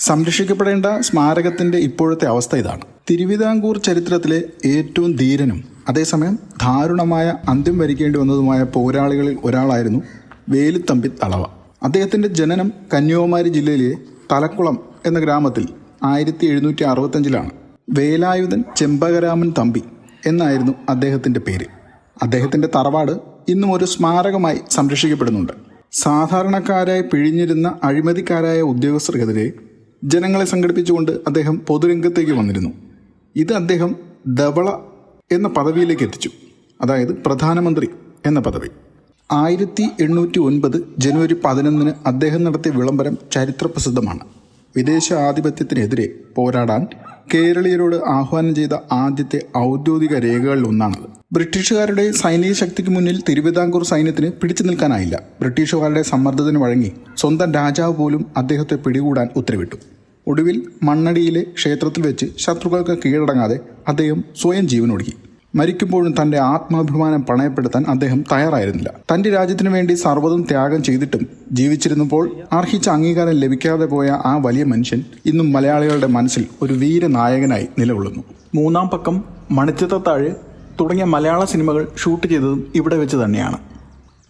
സംരക്ഷിക്കപ്പെടേണ്ട സ്മാരകത്തിൻ്റെ ഇപ്പോഴത്തെ അവസ്ഥ ഇതാണ്. തിരുവിതാംകൂർ ചരിത്രത്തിലെ ഏറ്റവും ധീരനും അതേസമയം ദാരുണമായ അന്ത്യം വരിക്കേണ്ടി വന്നതുമായ പോരാളികളിൽ ഒരാളായിരുന്നു വേലുത്തമ്പി തളവ. അദ്ദേഹത്തിൻ്റെ ജനനം കന്യാകുമാരി ജില്ലയിലെ തലക്കുളം എന്ന ഗ്രാമത്തിൽ 1765 വേലായുധൻ ചെമ്പകരാമൻ തമ്പി എന്നായിരുന്നു അദ്ദേഹത്തിൻ്റെ പേര്. അദ്ദേഹത്തിൻ്റെ തറവാട് ഇന്നും ഒരു സ്മാരകമായി സംരക്ഷിക്കപ്പെടുന്നുണ്ട്. സാധാരണക്കാരായി പിഴിഞ്ഞിരുന്ന അഴിമതിക്കാരായ ഉദ്യോഗസ്ഥർക്കെതിരെ ജനങ്ങളെ സംഘടിപ്പിച്ചുകൊണ്ട് അദ്ദേഹം പൊതുരംഗത്തേക്ക് വന്നിരുന്നു. ഇത് അദ്ദേഹം ധവള എന്ന പദവിയിലേക്ക് എത്തിച്ചു, അതായത് പ്രധാനമന്ത്രി എന്ന പദവി. 1809 ജനുവരി 11 അദ്ദേഹം നടത്തിയ വിളംബരം ചരിത്രപ്രസിദ്ധമാണ്. വിദേശ ആധിപത്യത്തിനെതിരെ പോരാടാൻ കേരളീയരോട് ആഹ്വാനം ചെയ്ത ആദ്യത്തെ ഔദ്യോഗിക രേഖകളിൽ ഒന്നാണത്. ബ്രിട്ടീഷുകാരുടെ സൈനിക ശക്തിക്ക് മുന്നിൽ തിരുവിതാംകൂർ സൈന്യത്തിന് പിടിച്ചു നിൽക്കാനായില്ല. ബ്രിട്ടീഷുകാരുടെ സമ്മർദ്ദത്തിന് വഴങ്ങി സ്വന്തം രാജാവ് പോലും അദ്ദേഹത്തെ പിടികൂടാൻ ഉത്തരവിട്ടു. ഒടുവിൽ മണ്ണടിയിലെ ക്ഷേത്രത്തിൽ വെച്ച് ശത്രുക്കൾക്ക് കീഴടങ്ങാതെ അദ്ദേഹം സ്വയം ജീവനൊടുക്കി. മരിക്കുമ്പോഴും തൻ്റെ ആത്മാഭിമാനം പണയപ്പെടുത്താൻ അദ്ദേഹം തയ്യാറായിരുന്നില്ല. തൻ്റെ രാജ്യത്തിനു വേണ്ടി സർവ്വതും ത്യാഗം ചെയ്തിട്ടും ജീവിച്ചിരുന്നപ്പോൾ അർഹിച്ച അംഗീകാരം ലഭിക്കാതെ പോയ ആ വലിയ മനുഷ്യൻ ഇന്നും മലയാളികളുടെ മനസ്സിൽ ഒരു വീരനായകനായി നിലകൊള്ളുന്നു. മൂന്നാം പക്കം, മണിച്ചിത്രത്താഴ് തുടങ്ങിയ മലയാള സിനിമകൾ ഷൂട്ട് ചെയ്തതും ഇവിടെ വെച്ച് തന്നെയാണ്.